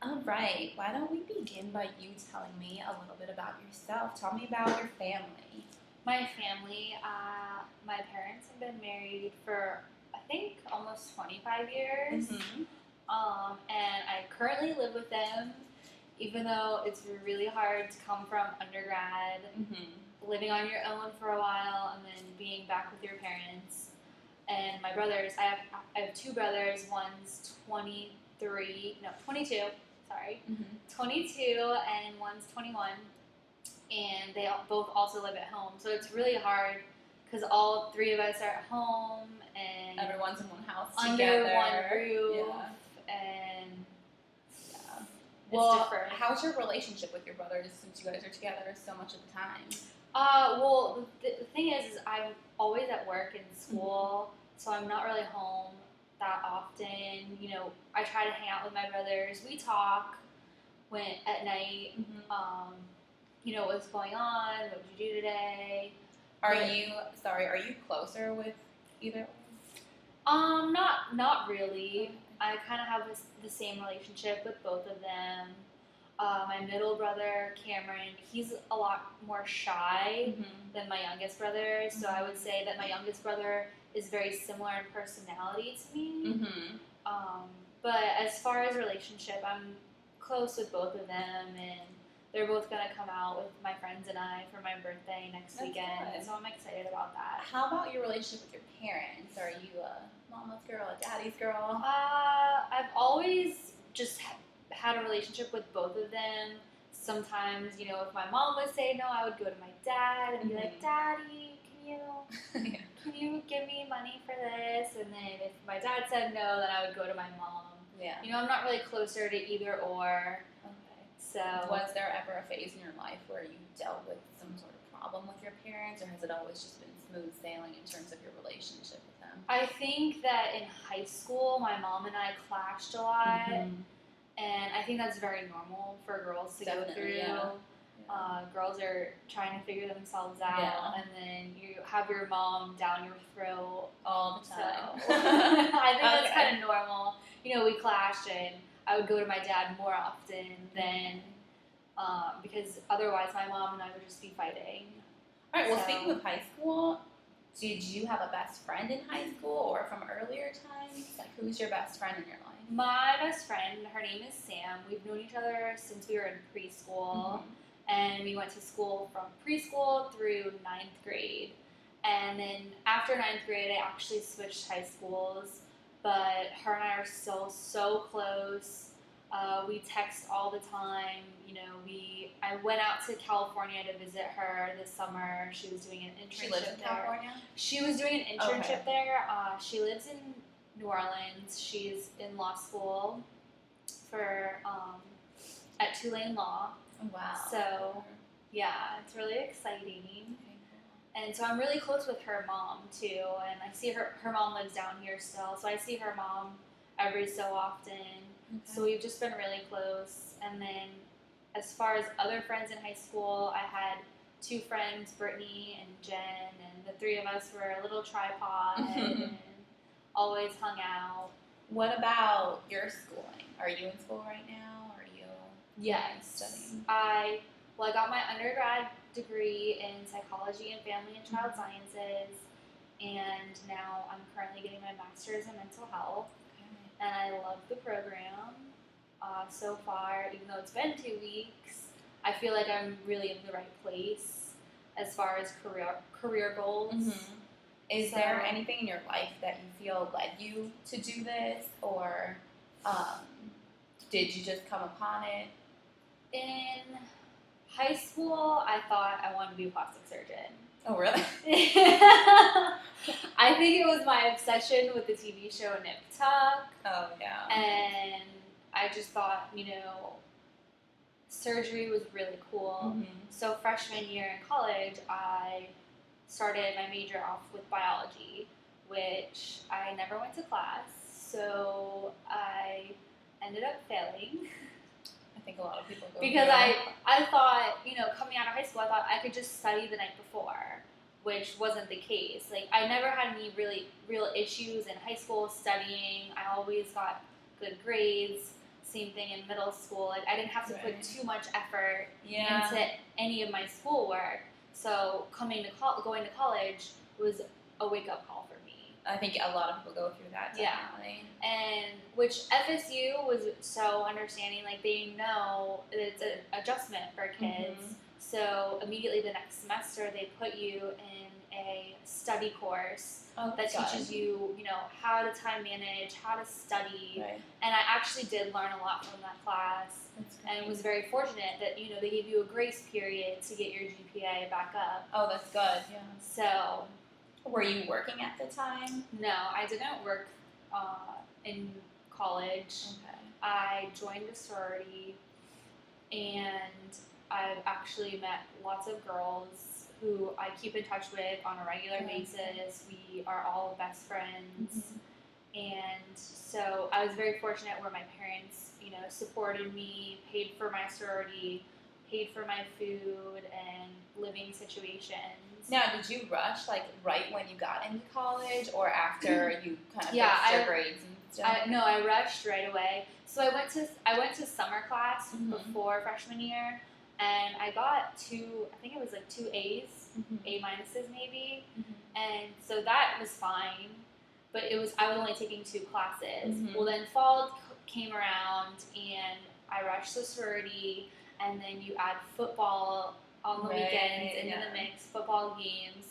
All right, why don't we begin by you telling me a little bit about yourself? Tell me about your family. My family, my parents have been married for, I think, almost 25 years. And I currently live with them, even though it's really hard to come from undergrad, living on your own for a while, and then being back with your parents. And my brothers, I have two brothers. One's 22, sorry. 22, and one's 21. And they both also live at home. So it's really hard because all three of us are at home and Everyone's in one house under together. one roof. Yeah. And yeah, Well, it's different. how's your relationship with your brothers since you guys are together so much of the time? Well, the thing is I'm always at work and school, so I'm not really home that often. You know, I try to hang out with my brothers. We talk at night. You know, what's going on? What did you do today? Are you closer with either? Not really. I kind of have the same relationship with both of them. My middle brother, Cameron, he's a lot more shy than my youngest brother. So I would say that my youngest brother is very similar in personality to me. But as far as relationship, I'm close with both of them, and they're both going to come out with my friends and I for my birthday next weekend. Good. So I'm excited about that. How about your relationship with your parents? Are you a mama's girl, a daddy's girl? I've always just had a relationship with both of them. Sometimes, you know, if my mom would say no, I would go to my dad and be like, Daddy, can you give me money for this? And then if my dad said no, then I would go to my mom. Yeah. You know, I'm not really closer to either or. So, was there ever a phase in your life where you dealt with some sort of problem with your parents, or has it always just been smooth sailing in terms of your relationship with them? I think that in high school, my mom and I clashed a lot, and I think that's very normal for girls to go through. Girls are trying to figure themselves out, and then you have your mom down your throat all the time. So, I think that's kind of normal. You know, we clashed, and I would go to my dad more often than because otherwise my mom and I would just be fighting. All right. Well, speaking of high school, did you have a best friend in high school or from earlier times? Like, who's your best friend in your life? My best friend, her name is Sam. We've known each other since we were in preschool, and we went to school from preschool through 9th grade. And then after 9th grade, I actually switched high schools. But her and I are still so close. We text all the time. You know, I went out to California to visit her this summer. She was doing an internship She lives in California? She was doing an internship there. She lives in New Orleans. She's in law school at Tulane Law. Oh, wow. So, yeah, it's really exciting. And so I'm really close with her mom, too, and I see her mom lives down here still, so I see her mom every so often. So we've just been really close. And then as far as other friends in high school, I had two friends, Brittany and Jen, and the three of us were a little tripod and always hung out. What about your schooling? Are you in school right now? Or are you studying? I got my undergrad degree in psychology and family and child sciences, and now I'm currently getting my master's in mental health, and I love the program so far. Even though it's been 2 weeks, I feel like I'm really in the right place as far as career goals. Is there anything in your life that you feel led you to do this, or did you just come upon it? In high school, I thought I wanted to be a plastic surgeon. Oh, really? I think it was my obsession with the TV show Nip Tuck. Oh, yeah. And I just thought, you know, surgery was really cool. So freshman year in college, I started my major off with biology, which I never went to class. So I ended up failing. I think a lot of people go because I thought, you know, coming out of high school, I thought I could just study the night before, which wasn't the case. Like, I never had any real issues in high school studying. I always got good grades. Same thing in middle school. Like I didn't have to put too much effort Yeah. into any of my schoolwork. So going to college was a wake up call for me. I think a lot of people go through that, definitely. Yeah. And which FSU was so understanding, like they know that it's an adjustment for kids. Mhm. So immediately the next semester they put you in a study course that teaches you, you know, how to time manage, how to study. Right. And I actually did learn a lot from that class. That's great. And was very fortunate that, you know, they gave you a grace period to get your GPA back up. Oh, that's good. Yeah. So, were you working at the time? no, I didn't work in college. Okay. I joined a sorority, and I've actually met lots of girls who I keep in touch with on a regular basis. We are all best friends. And so I was very fortunate where my parents, you know, supported me, paid for my sorority, paid for my food and living situations. Now, did you rush, like, right when you got into college or after you kind of fixed your grades and stuff? No, I rushed right away. So I went to summer class before freshman year, and I got two A's, A minuses maybe, and so that was fine. But I was only taking 2 classes. Well, then fall came around, and I rushed the sorority, and then you add football on the weekends into the mix, football games,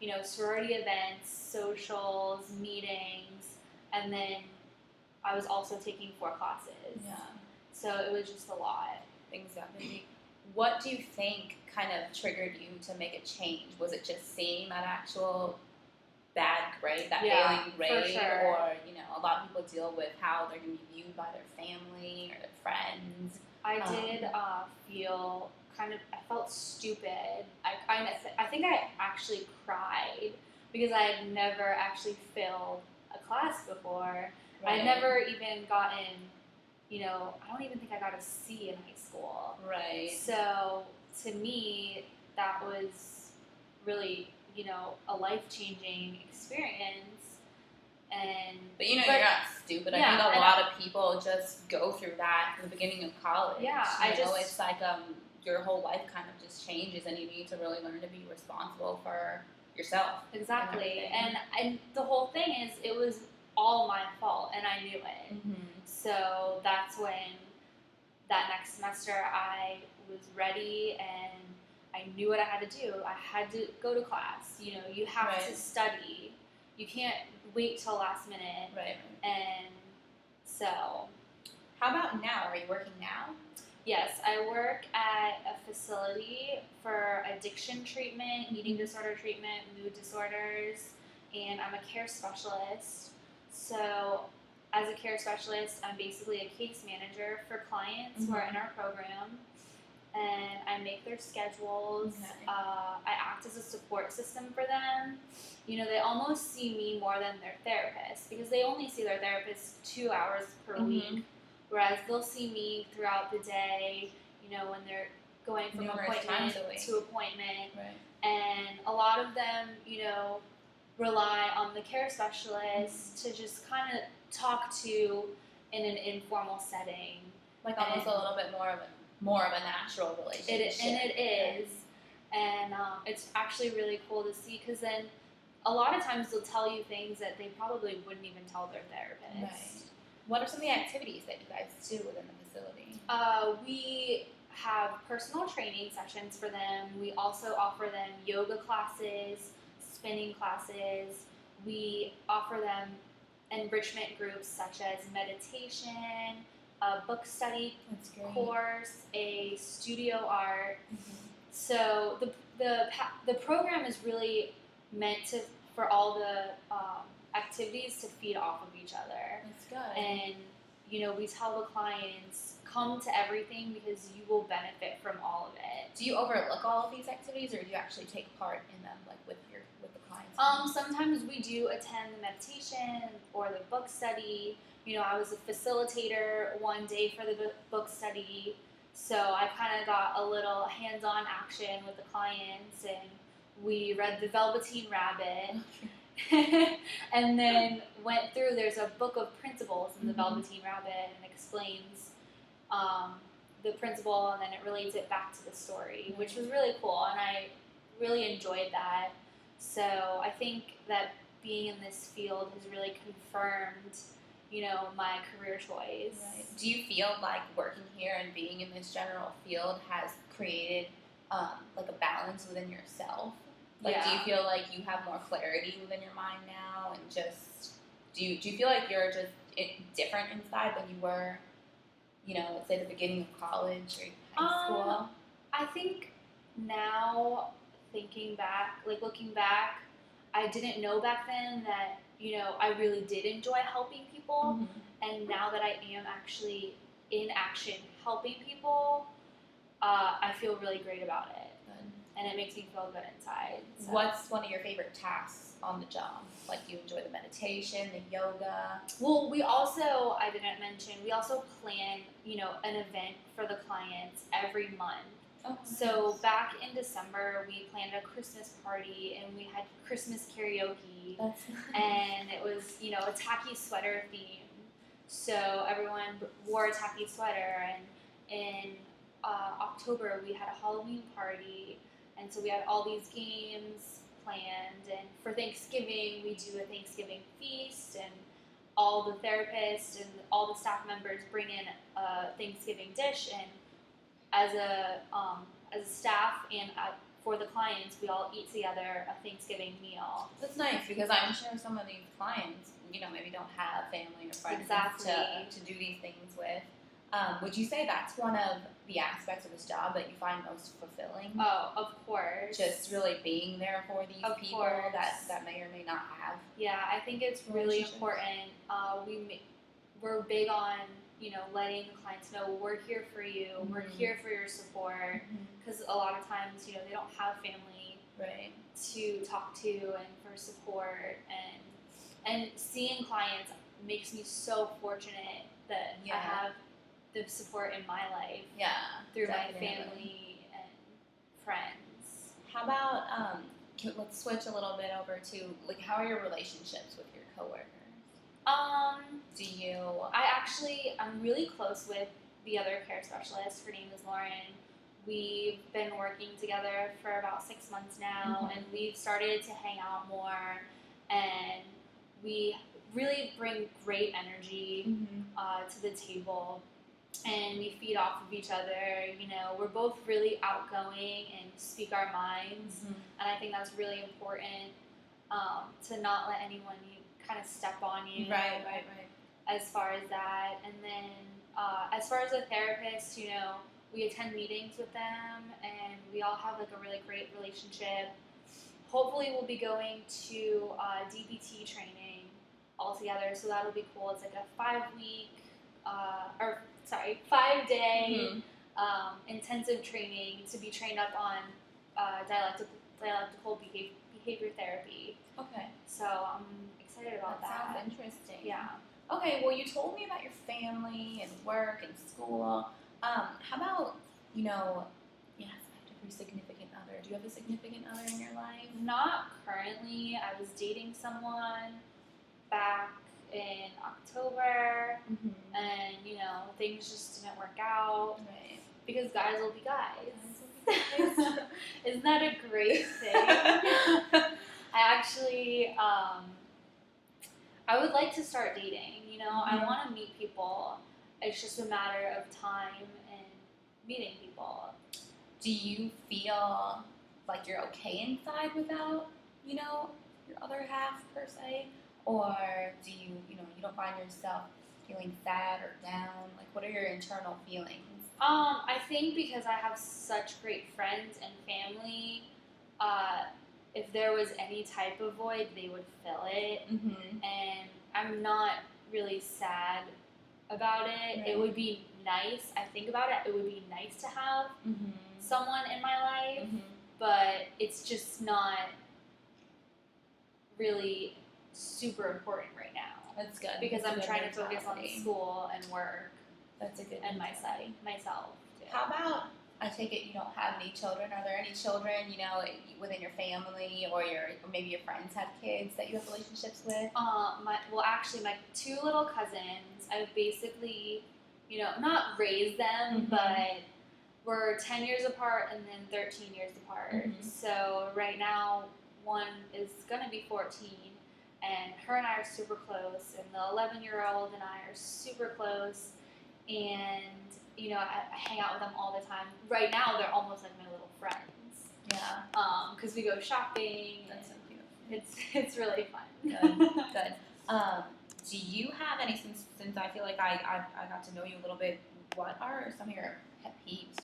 you know, sorority events, socials, meetings, and then I was also taking 4 classes. Yeah. So it was just a lot. Things got busy. What do you think kind of triggered you to make a change? Was it just seeing that actual bad grade, that failing grade, for sure. or, you know, a lot of people deal with how they're going to be viewed by their family or their friends? I did feel I felt stupid. I think I actually cried because I had never actually failed a class before. Right. I never even gotten, you know, I don't even think I got a C in high school. Right. So to me, that was really, you know, a life-changing experience. But you know, you're not stupid. I think a lot of people just go through that in the beginning of college. Yeah, it's like your whole life kind of just changes, and you need to really learn to be responsible for yourself. Exactly, and the whole thing is, it was all my fault, and I knew it. So that's when that next semester I was ready, and I knew what I had to do. I had to go to class. You know, you have to study. You can't wait till last minute. Right. And so, how about now? Are you working now? Yes, I work at a facility for addiction treatment, eating disorder treatment, mood disorders, and I'm a care specialist. So, as a care specialist, I'm basically a case manager for clients who are in our program, and I make their schedules. I act as a support system for them. You know, they almost see me more than their therapist because they only see their therapist 2 hours per week. Whereas they'll see me throughout the day, you know, when they're going from appointment to appointment. Right. And a lot of them, you know, rely on the care specialist to just kind of talk to in an informal setting. Like almost a little bit more of a natural relationship. It is. And it's actually really cool to see because then a lot of times they'll tell you things that they probably wouldn't even tell their therapist. Right. What are some of the activities that you guys do within the facility? We have personal training sessions for them. We also offer them yoga classes, spinning classes. We offer them enrichment groups such as meditation, a book study course, a studio art. So the program is really meant for all the activities to feed off of each other. That's good. And, you know, we tell the clients, come to everything because you will benefit from all of it. Do you overlook all of these activities, or do you actually take part in them, like with the clients? Sometimes we do attend the meditation or the book study. You know, I was a facilitator one day for the book study, so I kind of got a little hands-on action with the clients, and we read The Velveteen Rabbit. and then went through, there's a book of principles in The Velveteen Rabbit, and explains the principal, and then it relates it back to the story, which was really cool, and I really enjoyed that. So I think that being in this field has really confirmed, my career choice. Right. Do you feel like working here and being in this general field has created like a balance within yourself? Like, do you feel like you have more clarity within your mind now, and just do you feel like you're just different inside than you were, let's say the beginning of college or high school? I think now, looking back, I didn't know back then that, I really did enjoy helping people. Mm-hmm. And now that I am actually in action helping people, I feel really great about it. Good. And it makes me feel good inside. So. What's one of your favorite tasks on the job? Like, do you enjoy the meditation, the yoga? Well, I didn't mention, we also plan, an event for the clients every month. Oh, so nice. Back in December, we planned a Christmas party, and we had Christmas karaoke. That's nice. And it was, a tacky sweater theme. So everyone wore a tacky sweater, and in October we had a Halloween party, and so we had all these games planned. And for Thanksgiving, we do a Thanksgiving feast, and all the therapists and all the staff members bring in a Thanksgiving dish, and as a staff and for the clients, we all eat together a Thanksgiving meal. That's nice, because I'm sure some of these clients, maybe don't have family or friends to do these things with. Would you say that's one of the aspects of this job that you find most fulfilling? Oh, of course. Just really being there for these people that may or may not have. Yeah, I think it's really important. We're big on, letting the clients know we're here for you, mm-hmm. we're here for your support, because a lot of times, they don't have family to talk to and for support, and seeing clients makes me so fortunate that I have the support in my life through definitely. My family and friends. How about, let's switch a little bit over to, like, how are your relationships with your coworkers? I'm really close with the other care specialist. Her name is Lauren. We've been working together for about 6 months now, mm-hmm. and we've started to hang out more, and we really bring great energy mm-hmm. To the table, and we feed off of each other. We're both really outgoing and speak our minds, mm-hmm. and I think that's really important, to not let anyone kind of step on you. Right. As far as that. And then as far as a therapist, we attend meetings with them, and we all have like a really great relationship. Hopefully we'll be going to DBT training all together, so that'll be cool. It's like a 5-day mm-hmm. Intensive training to be trained up on dialectical behavior therapy. Okay. So I'm excited about that. Sounds interesting. Yeah. Okay, well, you told me about your family and work and school. How about, yes, I have to be significant other. Do you have a significant other in your life? Not currently. I was dating someone back in October, mm-hmm. and, things just didn't work out. Right. Because guys will be guys. Isn't that a great thing? I actually, I would like to start dating, mm-hmm. I want to meet people. It's just a matter of time and meeting people. Do you feel like you're okay inside without, your other half per se? Or do you, you don't find yourself feeling sad or down? Like, what are your internal feelings? I think because I have such great friends and family, if there was any type of void, they would fill it. Mm-hmm. And I'm not really sad about it. Right. It would be nice. I think about it. It would be nice to have mm-hmm. someone in my life, mm-hmm. but it's just not really super important right now. That's good. Because I'm trying to focus on school and work. That's a good and myself. Too. How about, I take it you don't have any children. Are there any children, within your family or maybe your friends have kids that you have relationships with? My 2 little cousins, I've basically, not raise them, but we're 10 years apart and then 13 years apart. So right now, one is going to be 14, and her and I are super close, and the 11-year-old and I are super close, and, I hang out with them all the time. Right now, they're almost like my little friends. Yeah. Because we go shopping. That's so cute. It's really fun. Good. Do you have any, since I feel like I got to know you a little bit, what are some of your pet peeves